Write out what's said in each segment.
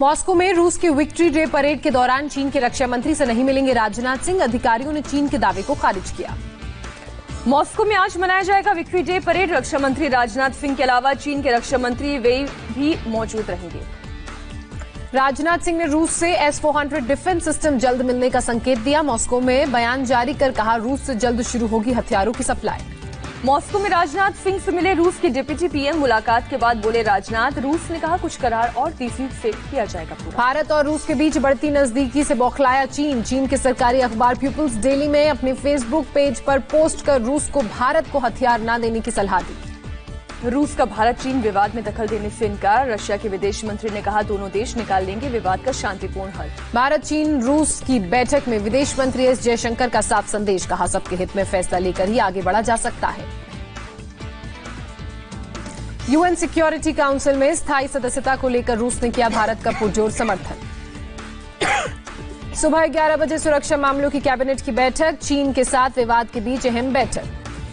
Moscow में रूस की विक्ट्री डे परेड के दौरान चीन के रक्षा मंत्री से नहीं मिलेंगे राजनाथ सिंह। अधिकारियों ने चीन के दावे को खारिज किया। मॉस्को में आज मनाया जाएगा विक्ट्री डे परेड। रक्षा मंत्री राजनाथ सिंह के अलावा चीन के रक्षा मंत्री वेई भी मौजूद रहेंगे। राजनाथ सिंह ने रूस से S-400 डिफेंस सिस्टम जल्द मिलने का संकेत दिया। मॉस्को में बयान जारी कर कहा, रूस से जल्द शुरू होगी हथियारों की सप्लाई। मॉस्को में राजनाथ सिंह से मिले रूस के डिप्टी पीएम। मुलाकात के बाद बोले राजनाथ, रूस ने कहा कुछ करार और तेजी से किया जाएगा पूरा। भारत और रूस के बीच बढ़ती नजदीकी से बौखलाया चीन। चीन के सरकारी अखबार पीपुल्स डेली में अपने फेसबुक पेज पर पोस्ट कर रूस को भारत को हथियार न देने की सलाह दी। रूस का भारत चीन विवाद में दखल देने से इनकार। रशिया के विदेश मंत्री ने कहा, दोनों देश निकाल लेंगे विवाद का शांतिपूर्ण हल। भारत चीन रूस की बैठक में विदेश मंत्री एस जयशंकर का साफ संदेश। कहा, सबके हित में फैसला लेकर ही आगे बढ़ा जा सकता है। यूएन सिक्योरिटी काउंसिल में स्थायी सदस्यता को लेकर रूस ने किया भारत का पुरजोर समर्थन। सुबह 11 बजे सुरक्षा मामलों की कैबिनेट की बैठक। चीन के साथ विवाद के बीच अहम बैठक।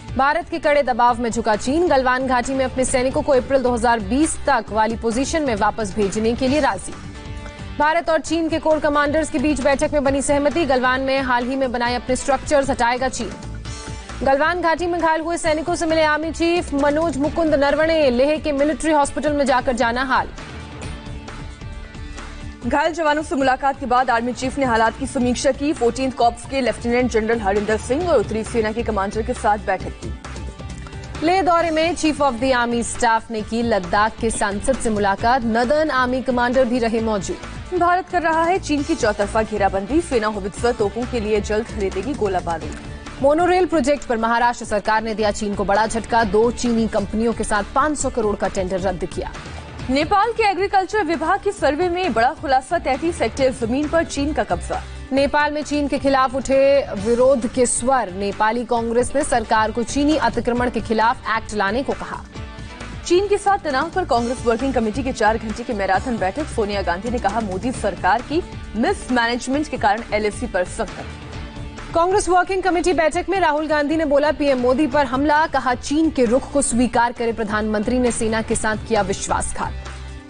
भारत के कड़े दबाव में झुका चीन। गलवान घाटी में अपने सैनिकों को अप्रैल 2020 तक वाली पोजीशन में वापस भेजने के लिए राजी। भारत और चीन के कोर कमांडर्स के बीच बैठक में बनी सहमति। गलवान में हाल ही में बनाए अपने स्ट्रक्चर्स हटाएगा चीन। गलवान घाटी में घायल हुए सैनिकों से मिले आर्मी चीफ मनोज मुकुंद नरवणे। लेह के मिलिट्री हॉस्पिटल में जाकर जाना हाल। घायल जवानों से मुलाकात के बाद आर्मी चीफ ने हालात की समीक्षा की। 14th कॉर्प्स के लेफ्टिनेंट जनरल हरिंदर सिंह और उत्तरी सेना के कमांडर के साथ बैठक की। लेह दौरे में chief of the army staff ने की लद्दाख के सांसद से मुलाकात। नदर्न आर्मी कमांडर भी रहे मौजूद। भारत कर रहा है चीन की चौतरफा घेराबंदी। सेना होवित्जर तोपों के लिए जल्द खरीदेगी गोला बारूद। मोनोरेल प्रोजेक्ट पर महाराष्ट्र सरकार ने दिया चीन को बड़ा झटका। 2 चीनी कंपनियों के साथ 500 करोड़ का टेंडर रद्द किया। नेपाल के एग्रीकल्चर विभाग के सर्वे में बड़ा खुलासा। 33 हेक्टेयर जमीन पर चीन का कब्जा। नेपाल में चीन के खिलाफ उठे विरोध के स्वर। नेपाली कांग्रेस ने सरकार को चीनी अतिक्रमण के खिलाफ एक्ट लाने को कहा। चीन के साथ तनाव पर कांग्रेस वर्किंग कमेटी की 4 घंटे की मैराथन बैठक। सोनिया गांधी ने कहा, मोदी सरकार की मिसमैनेजमेंट के कारण एलएसी पर संकट। कांग्रेस वर्किंग कमेटी बैठक में राहुल गांधी ने बोला, पीएम मोदी पर हमला। कहा, चीन के रुख को स्वीकार करे। प्रधानमंत्री ने सेना के साथ किया विश्वासघात।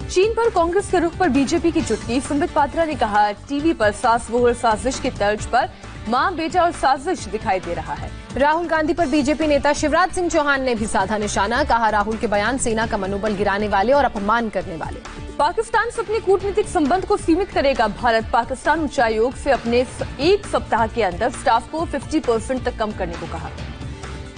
चीन पर कांग्रेस के रुख पर बीजेपी की चुटकी। संबित पात्रा ने कहा, टीवी पर सास बहू साजिश की तर्ज पर मां बेटा और साजिश दिखाई दे रहा है। राहुल गांधी पर बीजेपी नेता शिवराज सिंह चौहान ने भी साधा निशाना। कहा, राहुल के बयान सेना का मनोबल गिराने वाले और अपमान करने वाले। पाकिस्तान से अपने कूटनीतिक संबंध को सीमित करेगा भारत। पाकिस्तान उच्चायोग से अपने 1 सप्ताह के अंदर स्टाफ को 50% तक कम करने को कहा।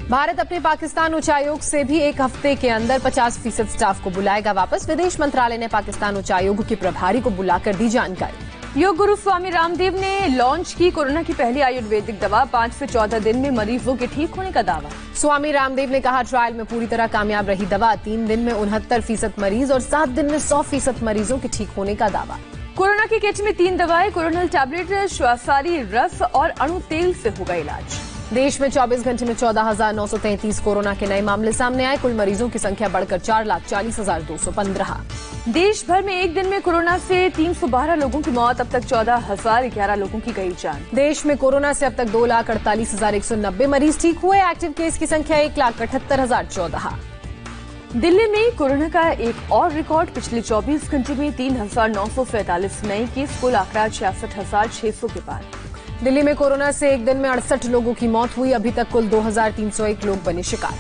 भारत अपने पाकिस्तान उच्चायोग से भी 1 हफ्ते के अंदर 50% स्टाफ को बुलाएगा वापस। विदेश मंत्रालय ने पाकिस्तान उच्चायोग के प्रभारी को बुलाकर दी जानकारी। योग गुरु स्वामी रामदेव ने लॉन्च की कोरोना की पहली आयुर्वेदिक दवा। 5 से 14 दिन में मरीजों के ठीक होने का दावा। स्वामी रामदेव ने कहा, ट्रायल में पूरी तरह कामयाब रही दवा। 3 दिन में 69% मरीज और 7 दिन में 100% मरीजों के ठीक होने का दावा। कोरोना की किट में 3 दवाएं, कोरोनल टैबलेट, श्वासारी रस और अणु तेल से होगा इलाज। देश में 24 घंटे में 14,933 कोरोना के नए मामले सामने आए। कुल मरीजों की संख्या बढ़कर 4,40,215। देश भर में एक दिन में कोरोना से 312 लोगों की मौत। अब तक 14,011 लोगों की गई जान। देश में कोरोना से अब तक 2,48,190 मरीज ठीक हुए। एक्टिव केस की संख्या 1,78,014। दिल्ली में कोरोना का एक और रिकॉर्ड। पिछले 24 घंटे में 3,947 नए केस। कुल आंकड़ा 66,600 के पार। दिल्ली में कोरोना से एक दिन में 68 लोगों की मौत हुई। अभी तक कुल 2,301 लोग बने शिकार।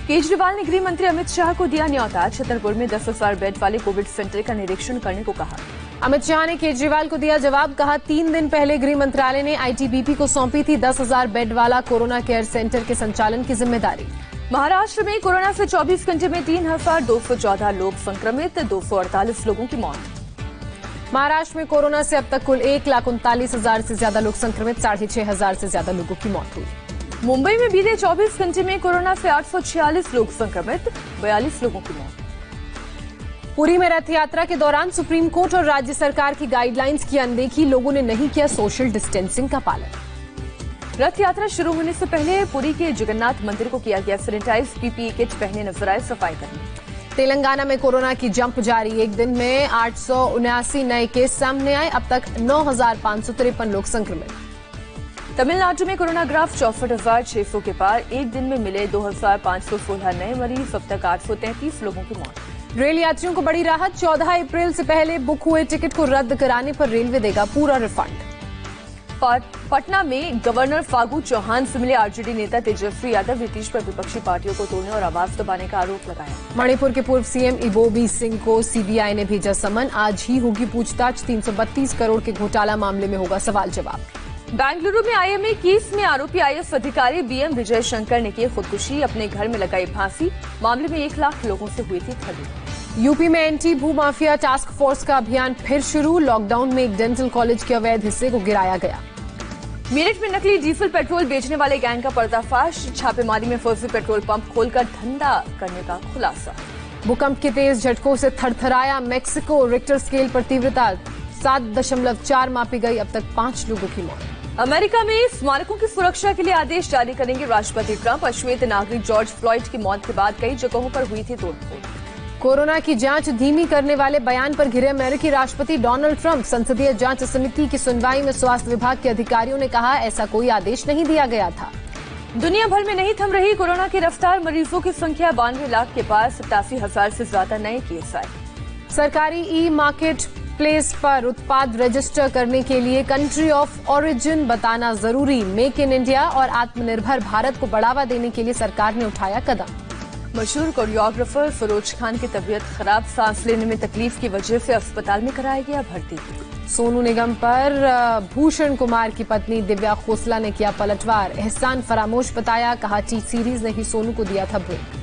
केजरीवाल ने गृह मंत्री अमित शाह को दिया न्यौता। छतरपुर में 10,000 बेड वाले कोविड सेंटर का निरीक्षण करने को कहा। अमित शाह ने केजरीवाल को दिया जवाब। कहा, 3 दिन पहले गृह मंत्रालय ने आईटीबीपी को सौंपी थी 10,000 बेड वाला कोरोना केयर सेंटर के संचालन की जिम्मेदारी। महाराष्ट्र में कोरोना से 24 घंटे में 3,214 लोग संक्रमित। 248 लोगों की मौत। महाराष्ट्र में कोरोना से अब तक कुल 1,39,000 से ज्यादा लोग संक्रमित। 6,500 से ज्यादा लोगों की मौत हुई। मुंबई में बीते 24 घंटे में कोरोना से 846 लोग संक्रमित। 42 लोगों की मौत। पुरी में रथ यात्रा के दौरान सुप्रीम कोर्ट और राज्य सरकार की गाइडलाइंस की अनदेखी। लोगों ने नहीं किया सोशल डिस्टेंसिंग का पालन। रथ यात्रा शुरू होने से पहले पुरी के जगन्नाथ मंदिर को किया गया सैनिटाइज। पीपीई किट पहने नजर आए सफाई कर्मी। तेलंगाना में कोरोना की जंप जारी। एक दिन में 879 नए केस सामने आए। अब तक 9,553 लोग संक्रमित। तमिलनाडु में कोरोना ग्राफ 64,600 के पार। एक दिन में मिले 2,516 नए मरीज। अब तक 833 लोगों की मौत। रेल यात्रियों को बड़ी राहत, 14 अप्रैल से पहले बुक हुए टिकट को रद्द कराने पर रेलवे देगा पूरा रिफंड। पटना में गवर्नर फागू चौहान से मिले आरजेडी नेता तेजस्वी यादव नीतीश पर विपक्षी पार्टियों को तोड़ने और आवाज दबाने का आरोप लगाया। मणिपुर के पूर्व सीएम इबोबी सिंह को सीबीआई ने भेजा समन, आज ही होगी पूछताछ, 332 करोड़ के घोटाला मामले में होगा सवाल जवाब। बेंगलुरु में आईएमए केस में आरोपी आईएएस अधिकारी बीएम विजय शंकर ने की खुदकुशी, अपने घर में लगाई फांसी, मामले में 1 लाख लोगों से हुई थी ठगी। यूपी में एंटी भू माफिया टास्क फोर्स का अभियान फिर शुरू, लॉकडाउन में एक डेंटल कॉलेज के अवैध हिस्से को गिराया गया। मेरठ में नकली डीजल पेट्रोल बेचने वाले गैंग का पर्दाफाश, छापेमारी में फर्जी पेट्रोल पंप खोलकर धंधा करने का खुलासा। भूकंप के तेज झटकों से थरथराया मेक्सिको, रिक्टर स्केल पर तीव्रता 7.4 मापी गई, अब तक 5 लोगों की मौत। अमेरिका में स्मारकों की सुरक्षा के लिए आदेश जारी करेंगे राष्ट्रपति ट्रंप, अश्वेत नागरिक जॉर्ज फ्लॉयड की मौत के बाद कई जगहों पर हुई थी तोड़फोड़। कोरोना की जांच धीमी करने वाले बयान पर घिरे अमेरिकी राष्ट्रपति डोनाल्ड ट्रंप, संसदीय जांच समिति की सुनवाई में स्वास्थ्य विभाग के अधिकारियों ने कहा ऐसा कोई आदेश नहीं दिया गया था। दुनिया भर में नहीं थम रही कोरोना की रफ्तार, मरीजों की संख्या 92 लाख के पास, 87,000 से ज्यादा नए केस आए। सरकारी ई मार्केट प्लेस पर उत्पाद रजिस्टर करने के लिए कंट्री ऑफ ओरिजिन बताना जरूरी, मेक इन इंडिया और आत्मनिर्भर भारत को बढ़ावा देने के लिए सरकार ने उठाया कदम। मशहूर कोरियोग्राफर फिरोज खान की तबीयत खराब, सांस लेने में तकलीफ की वजह से अस्पताल में कराया गया भर्ती। सोनू निगम पर भूषण कुमार की पत्नी दिव्या खोसला ने किया पलटवार, एहसान फरामोश बताया, कहा टी सीरीज ने ही सोनू को दिया था ब्रेक।